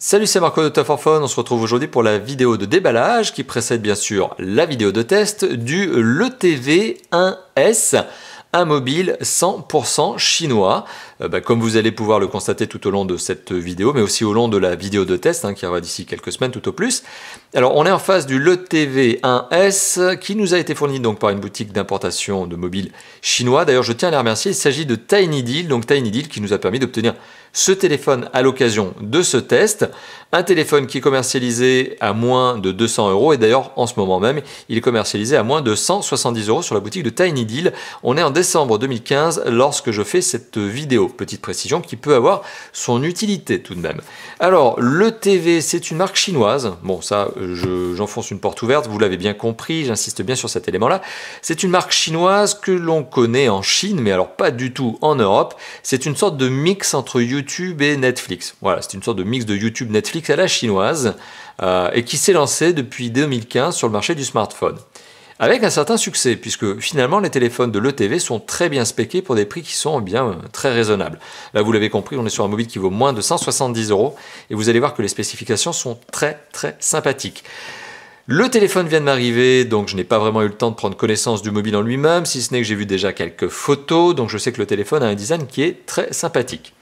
Salut, c'est Marco de Tough for Phone. On se retrouve aujourd'hui pour la vidéo de déballage qui précède bien sûr la vidéo de test du LeTV 1S, un mobile 100% chinois. Comme vous allez pouvoir le constater tout au long de cette vidéo, mais aussi au long de la vidéo de test qui arrivera d'ici quelques semaines tout au plus. Alors on est en face du LeTV 1S qui nous a été fourni donc par une boutique d'importation de mobiles chinois. D'ailleurs je tiens à les remercier, il s'agit de TinyDeal, donc TinyDeal qui nous a permis d'obtenir ce téléphone à l'occasion de ce test. Un téléphone qui est commercialisé à moins de 200 € et d'ailleurs en ce moment même il est commercialisé à moins de 170 € sur la boutique de TinyDeal. On est en décembre 2015 lorsque je fais cette vidéo. Petite précision qui peut avoir son utilité tout de même. Alors LeTV c'est une marque chinoise. Bon ça j'enfonce une porte ouverte, vous l'avez bien compris, j'insiste bien sur cet élément là. C'est une marque chinoise que l'on connaît en Chine mais alors pas du tout en Europe. C'est une sorte de mix entre YouTube et Netflix. Voilà, c'est une sorte de mix de YouTube Netflix à la chinoise et qui s'est lancé depuis 2015 sur le marché du smartphone. Avec un certain succès, puisque finalement les téléphones de LeTV sont très bien spéqués pour des prix qui sont bien très raisonnables. Là vous l'avez compris, on est sur un mobile qui vaut moins de 170 € et vous allez voir que les spécifications sont très sympathiques. Le téléphone vient de m'arriver, donc je n'ai pas vraiment eu le temps de prendre connaissance du mobile en lui-même, si ce n'est que j'ai vu déjà quelques photos, donc je sais que le téléphone a un design qui est très sympathique.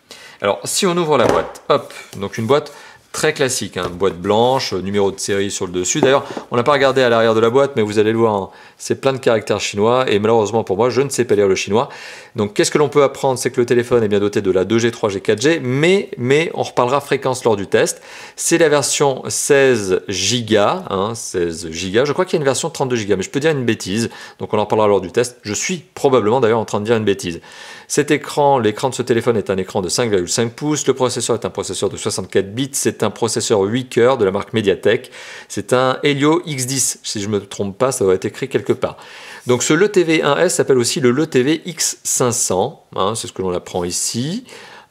Alors si on ouvre la boîte, hop, donc une boîte très classique, boîte blanche, numéro de série sur le dessus. D'ailleurs, on n'a pas regardé à l'arrière de la boîte, mais vous allez le voir, c'est plein de caractères chinois, et malheureusement pour moi, je ne sais pas lire le chinois. Donc qu'est-ce que l'on peut apprendre? C'est que le téléphone est bien doté de la 2G, 3G, 4G, mais on reparlera fréquence lors du test. C'est la version 16 Go, 16 Go, je crois qu'il y a une version 32 Go, mais je peux dire une bêtise, donc on en reparlera lors du test. Je suis probablement d'ailleurs en train de dire une bêtise. Cet écran, l'écran de ce téléphone est un écran de 5,5 pouces, le processeur est un processeur de 64 bits, c'est un processeur 8 cœurs de la marque Mediatek, c'est un Helio X10, si je ne me trompe pas, ça doit être écrit quelque part. Donc ce LeTV 1S s'appelle aussi le LeTV X500, c'est ce que l'on apprend ici.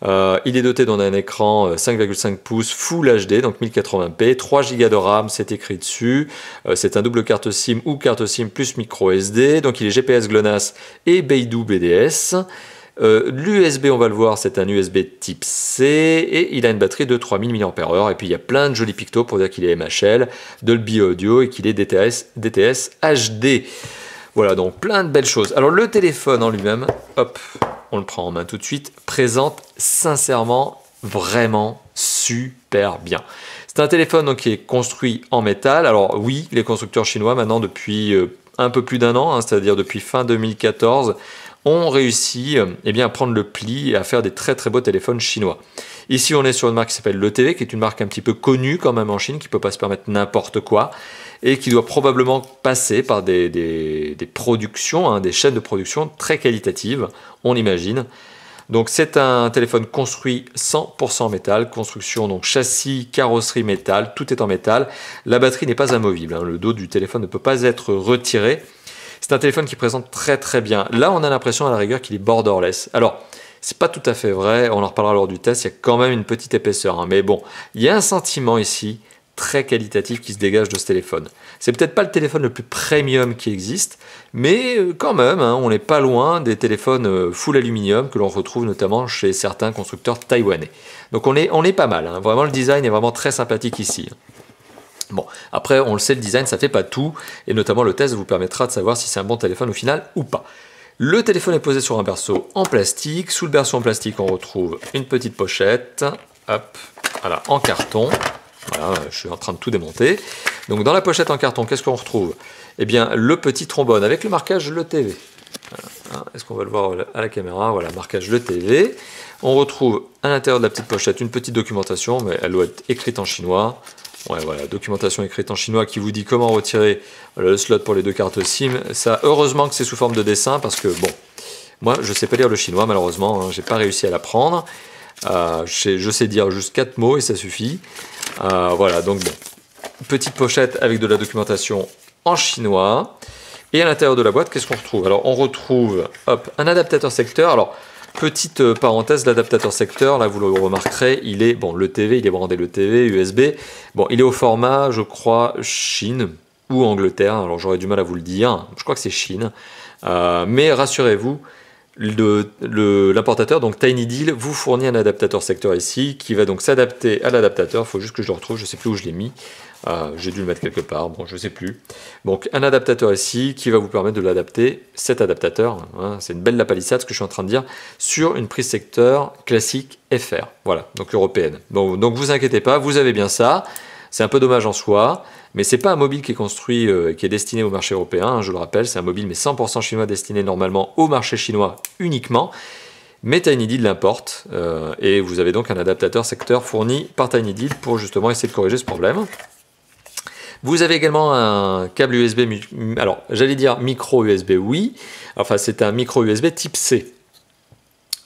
Il est doté d'un écran 5,5 pouces Full HD, donc 1080p, 3 Go de RAM, c'est écrit dessus. C'est un double carte SIM ou carte SIM plus micro SD, donc il est GPS GLONASS et Beidou BDS. L'USB, on va le voir, c'est un USB type C et il a une batterie de 3000 mAh et puis il y a plein de jolis pictos pour dire qu'il est MHL, Dolby Audio et qu'il est DTS HD. Voilà, donc plein de belles choses. Alors le téléphone en lui-même, hop, on le prend en main tout de suite, présente sincèrement vraiment super bien. C'est un téléphone donc, qui est construit en métal. Alors oui, les constructeurs chinois maintenant depuis un peu plus d'un an, c'est-à-dire depuis fin 2014, ont réussi à prendre le pli et à faire des très beaux téléphones chinois. Ici, on est sur une marque qui s'appelle LeTV, qui est une marque un petit peu connue quand même en Chine, qui ne peut pas se permettre n'importe quoi, et qui doit probablement passer par des productions, des chaînes de production très qualitatives, on imagine. Donc c'est un téléphone construit 100% métal, construction donc châssis, carrosserie métal, tout est en métal. La batterie n'est pas amovible, le dos du téléphone ne peut pas être retiré. C'est un téléphone qui présente très bien. Là, on a l'impression à la rigueur qu'il est borderless. Alors, c'est pas tout à fait vrai, on en reparlera lors du test, il y a quand même une petite épaisseur. Mais bon, il y a un sentiment ici très qualitatif qui se dégage de ce téléphone. C'est peut-être pas le téléphone le plus premium qui existe, mais quand même, on n'est pas loin des téléphones full aluminium que l'on retrouve notamment chez certains constructeurs taïwanais. Donc on est pas mal, vraiment le design est vraiment très sympathique ici. Bon, après, on le sait, le design, ça fait pas tout, et notamment le test vous permettra de savoir si c'est un bon téléphone au final ou pas. Le téléphone est posé sur un berceau en plastique. Sous le berceau en plastique, on retrouve une petite pochette, hop, voilà, en carton. Voilà, je suis en train de tout démonter. Donc dans la pochette en carton, qu'est-ce qu'on retrouve? Eh bien, le petit trombone avec le marquage LeTV. Voilà. Est-ce qu'on va le voir à la caméra? Voilà, marquage LeTV. On retrouve à l'intérieur de la petite pochette une petite documentation, mais elle doit être écrite en chinois. Ouais, voilà, documentation écrite en chinois qui vous dit comment retirer le slot pour les deux cartes SIM. Ça, heureusement que c'est sous forme de dessin parce que, bon, moi, je ne sais pas lire le chinois, malheureusement, j'ai pas réussi à l'apprendre. Je sais dire juste 4 mots et ça suffit. Voilà, donc bon, petite pochette avec de la documentation en chinois. Et à l'intérieur de la boîte, qu'est-ce qu'on retrouve? Alors, on retrouve, hop, un adaptateur secteur. Alors, petite parenthèse, l'adaptateur secteur, là vous le remarquerez, il est, bon, LeTV, il est brandé LeTV, USB, bon, il est au format, je crois, Chine ou Angleterre, alors j'aurais du mal à vous le dire, je crois que c'est Chine, mais rassurez-vous, l'importateur, donc TinyDeal, vous fournit un adaptateur secteur ici, qui va donc s'adapter à l'adaptateur. Il faut juste que je le retrouve, je ne sais plus où je l'ai mis. J'ai dû le mettre quelque part, bon, je ne sais plus. Donc un adaptateur ici, qui va vous permettre de l'adapter, cet adaptateur, hein, c'est une belle la palissade, ce que je suis en train de dire, sur une prise secteur classique FR, voilà, donc européenne. Bon, donc vous inquiétez pas, vous avez bien ça. C'est un peu dommage en soi, mais c'est pas un mobile qui est construit, qui est destiné au marché européen, hein, je le rappelle, c'est un mobile mais 100% chinois destiné normalement au marché chinois uniquement. Mais TinyDeal l'importe, et vous avez donc un adaptateur secteur fourni par TinyDeal pour justement essayer de corriger ce problème. Vous avez également un câble USB, alors j'allais dire micro USB, oui, enfin c'est un micro USB type C.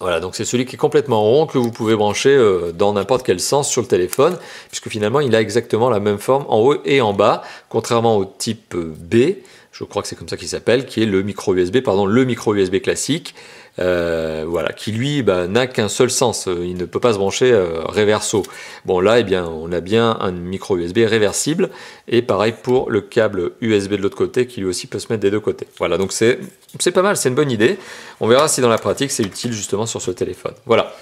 Voilà, donc c'est celui qui est complètement rond, que vous pouvez brancher dans n'importe quel sens sur le téléphone, puisque finalement il a exactement la même forme en haut et en bas, contrairement au type B, je crois que c'est comme ça qu'il s'appelle, qui est le micro USB, pardon, le micro USB classique, voilà, qui lui n'a qu'un seul sens, il ne peut pas se brancher réverso. Bon là, eh bien, on a bien un micro USB réversible, et pareil pour le câble USB de l'autre côté, qui lui aussi peut se mettre des deux côtés. Voilà, donc c'est pas mal, c'est une bonne idée. On verra si dans la pratique c'est utile justement sur ce téléphone. Voilà.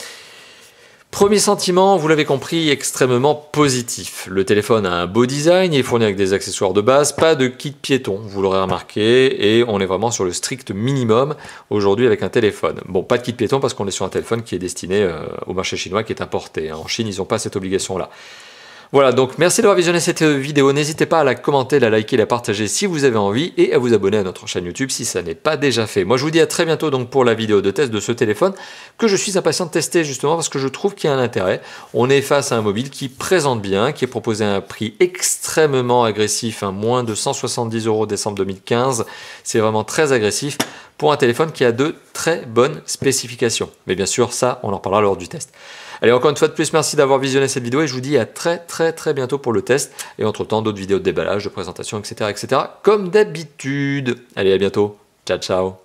Premier sentiment, vous l'avez compris, extrêmement positif. Le téléphone a un beau design, il est fourni avec des accessoires de base, pas de kit piéton, vous l'aurez remarqué, et on est vraiment sur le strict minimum aujourd'hui avec un téléphone. Bon, pas de kit piéton parce qu'on est sur un téléphone qui est destiné au marché chinois, qui est importé. En Chine, ils n'ont pas cette obligation-là. Voilà, donc merci d'avoir visionné cette vidéo. N'hésitez pas à la commenter, la liker, la partager si vous avez envie et à vous abonner à notre chaîne YouTube si ça n'est pas déjà fait. Moi, je vous dis à très bientôt donc pour la vidéo de test de ce téléphone que je suis impatient de tester justement parce que je trouve qu'il y a un intérêt. On est face à un mobile qui présente bien, qui est proposé à un prix extrêmement agressif, hein, moins de 170 € décembre 2015. C'est vraiment très agressif pour un téléphone qui a de très bonnes spécifications. Mais bien sûr, ça, on en reparlera lors du test. Allez, encore une fois de plus, merci d'avoir visionné cette vidéo et je vous dis à très bientôt pour le test. Et entre-temps, d'autres vidéos de déballage, de présentation, etc. comme d'habitude. Allez, à bientôt. Ciao, ciao.